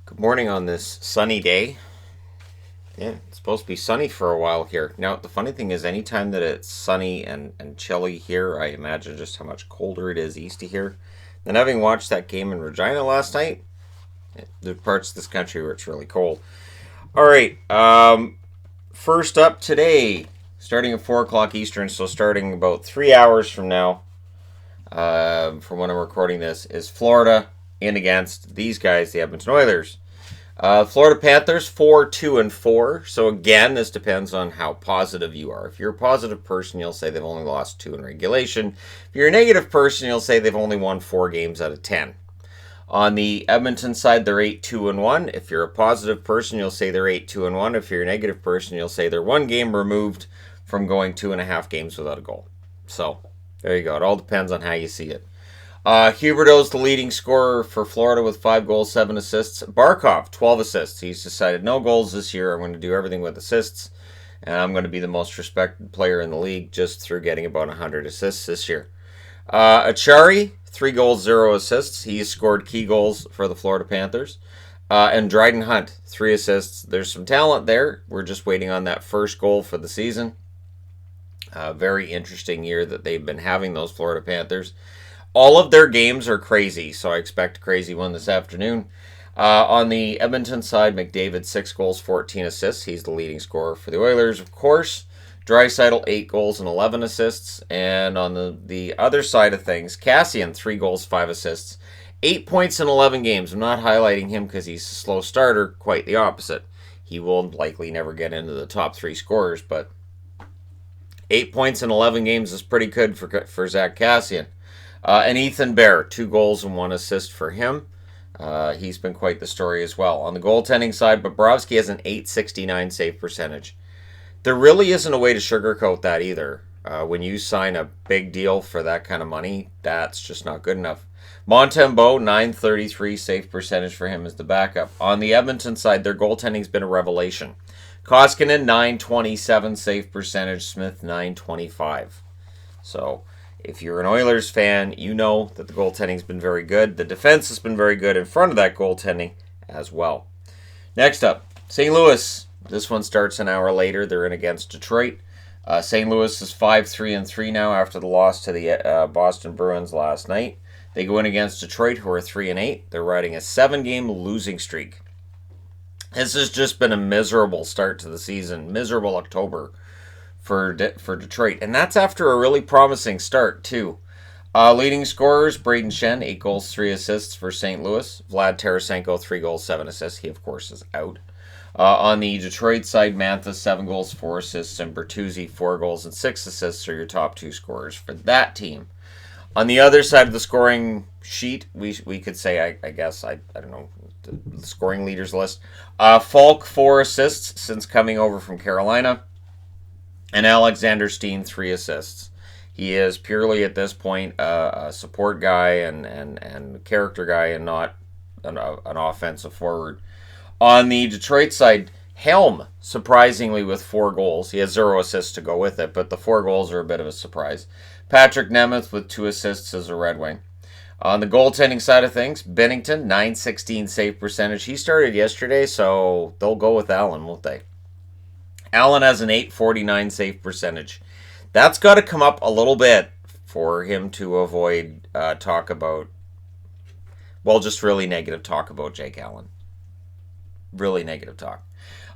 Good morning on this sunny day. Yeah, it's supposed to be sunny for a while here. Now, the funny thing is, anytime that it's sunny and chilly here, I imagine just how much colder it is east of here. Then, having watched that game in Regina last night, there's parts of this country where it's really cold. All right, first up today, starting at 4 o'clock Eastern, so starting about 3 hours from now, from when I'm recording this, is Florida in against these guys, the Edmonton Oilers. Florida Panthers 4-2-4. So again, this depends on how positive you are. If you're a positive person, you'll say they've only lost 2 in regulation. If you're a negative person, you'll say they've only won 4 games out of 10. On the Edmonton side, they're 8-2-1. If you're a positive person, you'll say they're 8-2-1. If you're a negative person, you'll say they're 1 game removed from going 2.5 games without a goal. So there you go. It all depends on how you see it. Huberdeau's the leading scorer for Florida with 5 goals, 7 assists. Barkov, 12 assists. He's decided no goals this year. I'm going to do everything with assists. And I'm going to be the most respected player in the league just through getting about 100 assists this year. Achari, 3 goals, 0 assists. He's scored key goals for the Florida Panthers. And Dryden Hunt, 3 assists. There's some talent there. We're just waiting on that first goal for the season. Very interesting year that they've been having, those Florida Panthers. All of their games are crazy, so I expect a crazy one this afternoon. On the Edmonton side, McDavid, 6 goals, 14 assists. He's the leading scorer for the Oilers, of course. Draisaitl, 8 goals and 11 assists. And on the other side of things, Kassian, 3 goals, 5 assists. 8 points in 11 games. I'm not highlighting him because he's a slow starter. Quite the opposite. He will likely never get into the top 3 scorers, but 8 points in 11 games is pretty good for Zach Kassian. And Ethan Bear, 2 goals and 1 assist for him. He's been quite the story as well. On the goaltending side, Bobrovsky has an .869 save percentage. There really isn't a way to sugarcoat that either. When you sign a big deal for that kind of money, that's just not good enough. Montembeault, .933 save percentage for him as the backup. On the Edmonton side, their goaltending's been a revelation. Koskinen, .927 save percentage. Smith, .925. So if you're an Oilers fan, you know that the goaltending's been very good. The defense has been very good in front of that goaltending as well. Next up, St. Louis. This one starts an hour later. They're in against Detroit. St. Louis is 5-3-3 now after the loss to the Boston Bruins last night. They go in against Detroit, who are 3-8. They're riding a 7-game losing streak. This has just been a miserable start to the season. Miserable October for Detroit. And that's after a really promising start, too. Leading scorers, Braden Shen, 8 goals, 3 assists for St. Louis. Vlad Tarasenko, 3 goals, 7 assists. He, of course, is out. On the Detroit side, Mantha, 7 goals, 4 assists, and Bertuzzi, 4 goals and 6 assists are your top 2 scorers for that team. On the other side of the scoring sheet, we could say, I guess, I don't know, the scoring leaders list. Falk, 4 assists since coming over from Carolina. And Alexander Steen, 3 assists. He is purely at this point a support guy and character guy and not an offensive forward. On the Detroit side, Helm, surprisingly with 4 goals. He has 0 assists to go with it, but the 4 goals are a bit of a surprise. Patrick Nemeth with 2 assists as a Red Wing. On the goaltending side of things, Binnington, .916 save percentage. He started yesterday, so they'll go with Allen, won't they? Allen has an .849 save percentage. That's got to come up a little bit for him to avoid talk about, well, just really negative talk about Jake Allen. Really negative talk.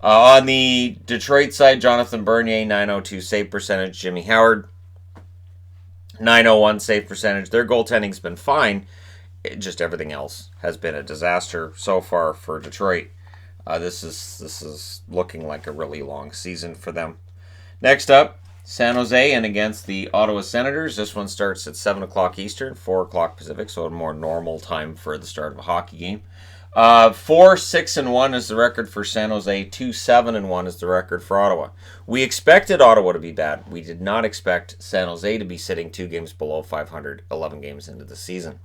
On the Detroit side, Jonathan Bernier, .902 save percentage. Jimmy Howard, .901 save percentage. Their goaltending's been fine. Just everything else has been a disaster so far for Detroit. This is looking like a really long season for them. Next up, San Jose and against the Ottawa Senators. This one starts at 7 o'clock Eastern, 4 o'clock Pacific, so a more normal time for the start of a hockey game. 4-6-1 is the record for San Jose. 2-7-1 is the record for Ottawa. We expected Ottawa to be bad. We did not expect San Jose to be sitting 2 games below 500, 11 games into the season.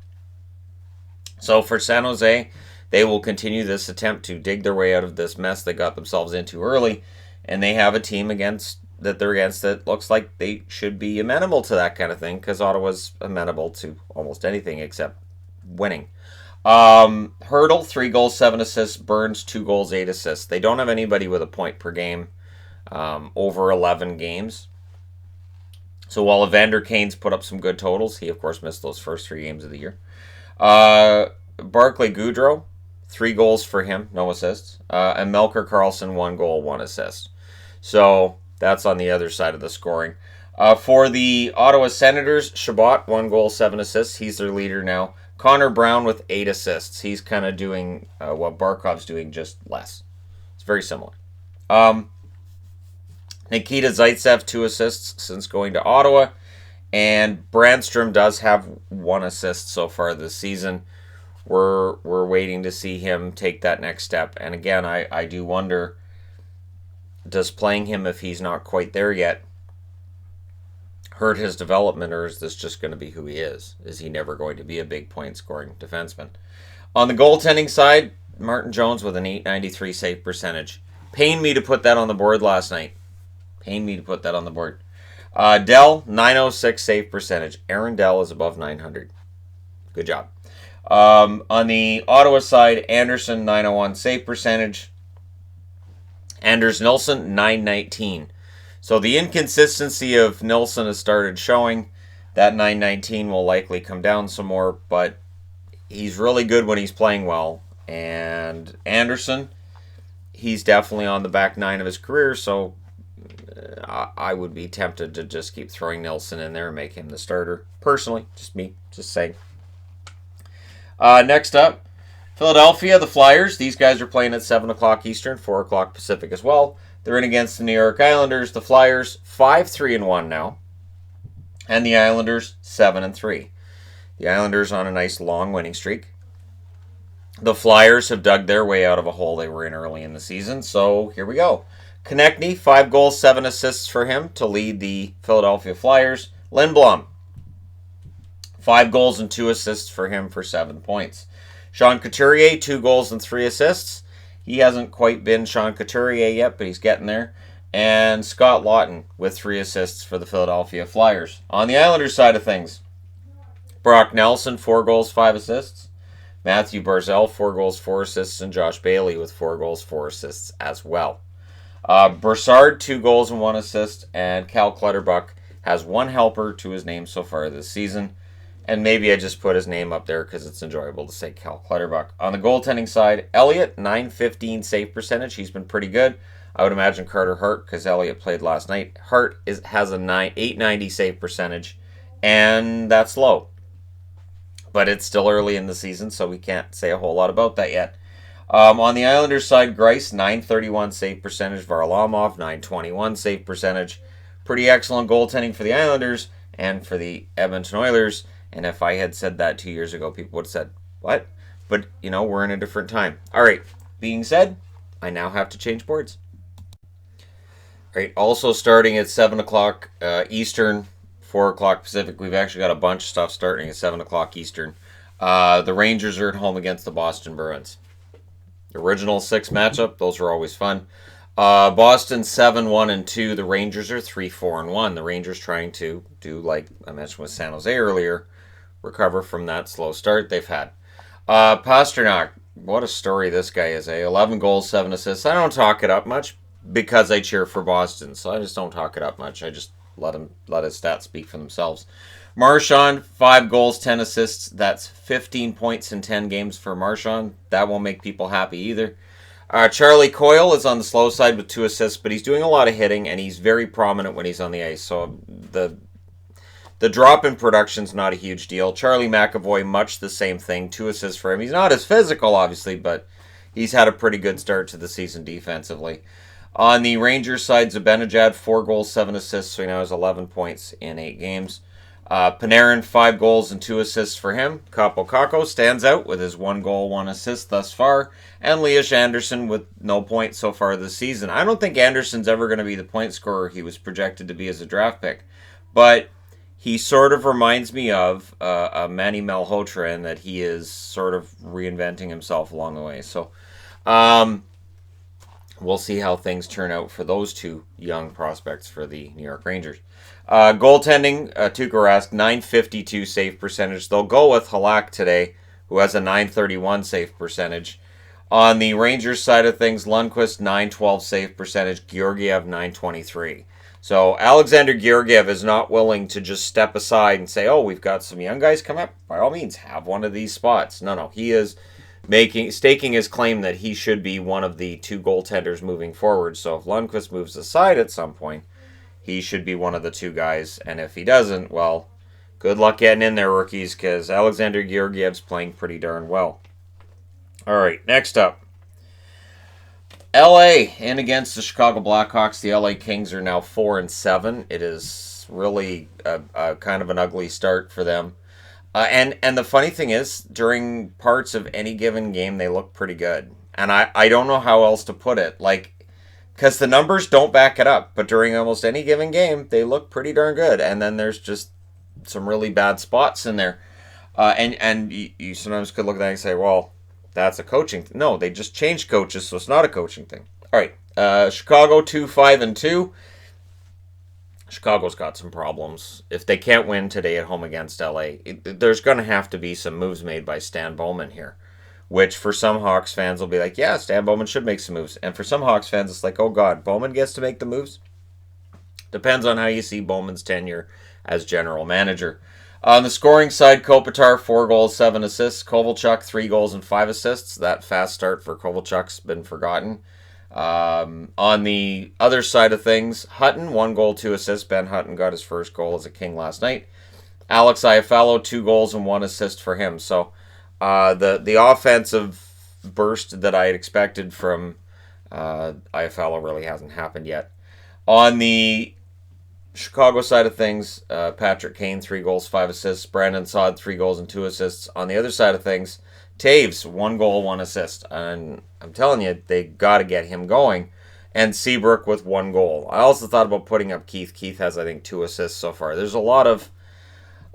So for San Jose, they will continue this attempt to dig their way out of this mess they got themselves into early, and they have a team that looks like they should be amenable to that kind of thing, because Ottawa's amenable to almost anything except winning. Hurdle, 3 goals, 7 assists. Burns, 2 goals, 8 assists. They don't have anybody with a point per game over 11 games. So while Evander Kane's put up some good totals, he of course missed those first 3 games of the year. Barclay Goodrow, 3 goals for him, no assists. And Melker Karlsson, 1 goal, 1 assist. So that's on the other side of the scoring. For the Ottawa Senators, Chabot, 1 goal, 7 assists. He's their leader now. Connor Brown with 8 assists. He's kind of doing what Barkov's doing, just less. It's very similar. Nikita Zaitsev, 2 assists since going to Ottawa. And Brandstrom does have 1 assist so far this season. We're waiting to see him take that next step. And again, I do wonder, does playing him if he's not quite there yet hurt his development, or is this just going to be who he is? Is he never going to be a big point-scoring defenseman? On the goaltending side, Martin Jones with an .893 save percentage. Pained me to put that on the board last night. Dell, 906 save percentage. Aaron Dell is above 900. Good job. On the Ottawa side, Anderson, 901 save percentage. Anders Nilsson, 919. So the inconsistency of Nilsson has started showing. That 919 will likely come down some more, but he's really good when he's playing well. And Anderson, he's definitely on the back 9 of his career, so I would be tempted to just keep throwing Nilsson in there and make him the starter. Personally, just me, just saying. Next up, Philadelphia, the Flyers. These guys are playing at 7 o'clock Eastern, 4 o'clock Pacific as well. They're in against the New York Islanders. The Flyers, 5-3-1 now. And the Islanders, 7-3. The Islanders on a nice long winning streak. The Flyers have dug their way out of a hole they were in early in the season, so here we go. Konechny, 5 goals, 7 assists for him to lead the Philadelphia Flyers. Lindblom, 5 goals and 2 assists for him for 7 points. Sean Couturier, 2 goals and 3 assists. He hasn't quite been Sean Couturier yet, but he's getting there. And Scott Laughton with 3 assists for the Philadelphia Flyers. On the Islanders side of things, Brock Nelson, 4 goals, 5 assists. Matthew Barzal, 4 goals, 4 assists. And Josh Bailey with 4 goals, 4 assists as well. Brassard, 2 goals and 1 assist. And Cal Clutterbuck has 1 helper to his name so far this season. And maybe I just put his name up there because it's enjoyable to say Cal Clutterbuck. On the goaltending side, Elliott, 915 save percentage. He's been pretty good. I would imagine Carter Hart, because Elliott played last night. Hart has a 890 save percentage, and that's low. But it's still early in the season, so we can't say a whole lot about that yet. On the Islanders side, Greiss, 931 save percentage. Varlamov, 921 save percentage. Pretty excellent goaltending for the Islanders and for the Edmonton Oilers. And if I had said that 2 years ago, people would have said, what? But, we're in a different time. All right, being said, I now have to change boards. All right, also starting at 7 o'clock Eastern, 4 o'clock Pacific. We've actually got a bunch of stuff starting at 7 o'clock Eastern. The Rangers are at home against the Boston Bruins. Original 6 matchup, those are always fun. Boston 7-1-2. The Rangers are 3-4-1. The Rangers trying to do, like I mentioned with San Jose earlier, recover from that slow start they've had. Pastrnak, what a story this guy is, 11 goals, 7 assists. I don't talk it up much because I cheer for Boston, so I just don't talk it up much. I just let his stats speak for themselves. Marchand, 5 goals, 10 assists. That's 15 points in 10 games for Marchand. That won't make people happy either. Charlie Coyle is on the slow side with 2 assists, but he's doing a lot of hitting, and he's very prominent when he's on the ice. So the drop in production's not a huge deal. Charlie McAvoy, much the same thing. 2 assists for him. He's not as physical, obviously, but he's had a pretty good start to the season defensively. On the Rangers side, Zibanejad, 4 goals, 7 assists, so he now has 11 points in 8 games. Panarin, 5 goals and 2 assists for him. Kaapo Kakko stands out with his 1 goal, 1 assist thus far. And Elias Anderson with no points so far this season. I don't think Anderson's ever going to be the point scorer he was projected to be as a draft pick. But he sort of reminds me of Manny Malhotra in that he is sort of reinventing himself along the way. So we'll see how things turn out for those 2 young prospects for the New York Rangers. Goaltending, Tuukka Rask, 952 save percentage. They'll go with Halak today, who has a .931 save percentage. On the Rangers side of things, Lundqvist, .912 save percentage, Georgiev, .923. So Alexander Georgiev is not willing to just step aside and say, oh, we've got some young guys come up. By all means, have one of these spots. No, he is staking his claim that he should be one of the two goaltenders moving forward. So if Lundqvist moves aside at some point, he should be one of the two guys. And if he doesn't, well, good luck getting in there, rookies, because Alexander Georgiev's playing pretty darn well. All right, next up. LA in against the Chicago Blackhawks. The LA Kings are now 4-7. It is really a kind of an ugly start for them. And the funny thing is, during parts of any given game, they look pretty good. And I don't know how else to put it. Because the numbers don't back it up. But during almost any given game, they look pretty darn good. And then there's just some really bad spots in there. And you sometimes could look at that and say, well, that's a coaching thing. No, they just changed coaches, so it's not a coaching thing. All right, Chicago 5-2. Chicago's got some problems. If they can't win today at home against LA, there's going to have to be some moves made by Stan Bowman here, which for some Hawks fans will be like, yeah, Stan Bowman should make some moves. And for some Hawks fans, it's like, oh, God, Bowman gets to make the moves? Depends on how you see Bowman's tenure as general manager. On the scoring side, Kopitar, 4 goals, 7 assists. Kovalchuk, 3 goals and 5 assists. That fast start for Kovalchuk's been forgotten. On the other side of things, Hutton, 1 goal, 2 assists. Ben Hutton got his first goal as a King last night. Alex Iafallo, 2 goals and 1 assist for him. So the offensive burst that I had expected from Iafallo really hasn't happened yet. On the Chicago side of things, Patrick Kane, 3 goals, 5 assists. Brandon Saad, 3 goals and 2 assists. On the other side of things, Taves, 1 goal, 1 assist. And I'm telling you, they got to get him going. And Seabrook with 1 goal. I also thought about putting up Keith. Keith has, I think, 2 assists so far. There's a lot of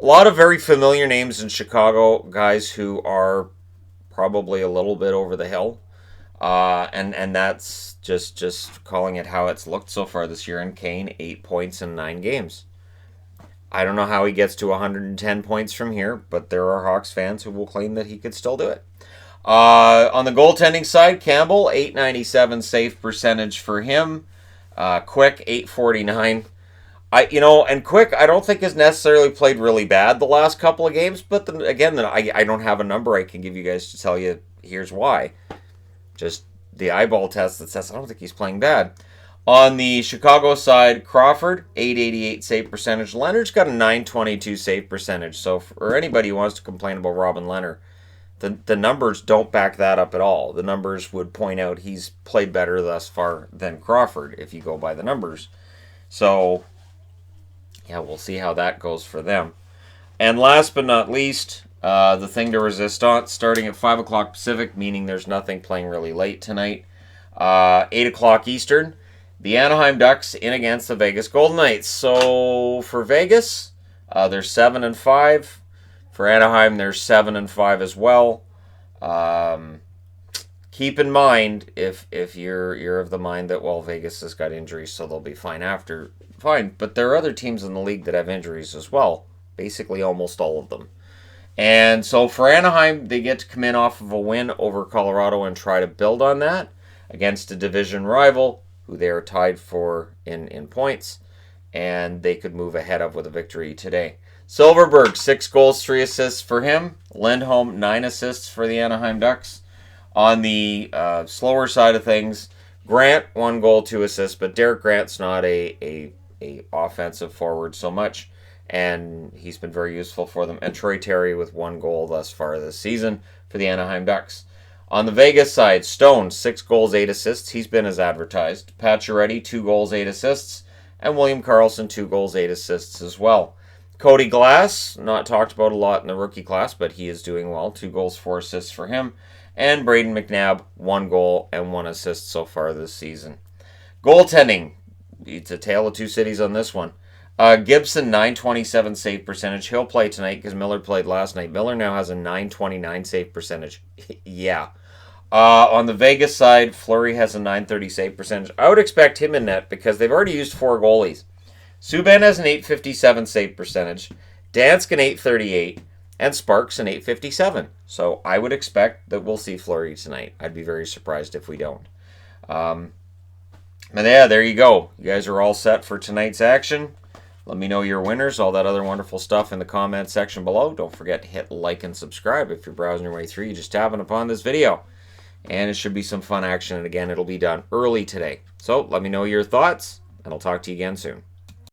very familiar names in Chicago, guys who are probably a little bit over the hill. And that's just calling it how it's looked so far this year. And Kane, 8 points in 9 games. I don't know how he gets to 110 points from here, but there are Hawks fans who will claim that he could still do it. On the goaltending side, Campbell, 897 save percentage for him. Quick, 849. And Quick, I don't think has necessarily played really bad the last couple of games, but I don't have a number I can give you guys to tell you here's why. Just the eyeball test that says I don't think he's playing bad. On the Chicago side, Crawford, 888 save percentage. Leonard's got a 922 save percentage. So for anybody who wants to complain about Robin Leonard, the numbers don't back that up at all. The numbers would point out he's played better thus far than Crawford if you go by the numbers. So, yeah, we'll see how that goes for them. And last but not least, the thing to resistance, starting at 5 o'clock Pacific, meaning there's nothing playing really late tonight. 8 o'clock Eastern, the Anaheim Ducks in against the Vegas Golden Knights. So for Vegas, they're 7-5. For Anaheim, they're 7-5 as well. Keep in mind, if you're of the mind that, well, Vegas has got injuries, so they'll be fine after. Fine, but there are other teams in the league that have injuries as well. Basically almost all of them. And so for Anaheim, they get to come in off of a win over Colorado and try to build on that against a division rival who they are tied for in points, and they could move ahead of with a victory today. Silverberg, 6 goals, 3 assists for him. Lindholm, 9 assists for the Anaheim Ducks. On the slower side of things, Grant, 1 goal, 2 assists, but Derek Grant's not a offensive forward so much, and he's been very useful for them. And Troy Terry with 1 goal thus far this season for the Anaheim Ducks. On the Vegas side, Stone, 6 goals, 8 assists. He's been as advertised. Pacioretty, 2 goals, 8 assists. And William Karlsson, 2 goals, 8 assists as well. Cody Glass, not talked about a lot in the rookie class, but he is doing well. 2 goals, 4 assists for him. And Braden McNabb, 1 goal and 1 assist so far this season. Goaltending, it's a tale of two cities on this one. Gibson, 927 save percentage. He'll play tonight because Miller played last night. Miller now has a 929 save percentage. Yeah. On the Vegas side, Fleury has a 930 save percentage. I would expect him in net because they've already used 4 goalies. Subban has an 857 save percentage. Dansk an 838. and Sparks an 857. So I would expect that we'll see Fleury tonight. I'd be very surprised if we don't. And yeah, there you go. You guys are all set for tonight's action. Let me know your winners, all that other wonderful stuff in the comment section below. Don't forget to hit like and subscribe if you're browsing your way through. You're just tapping upon this video. And it should be some fun action. And again, it'll be done early today. So let me know your thoughts, and I'll talk to you again soon.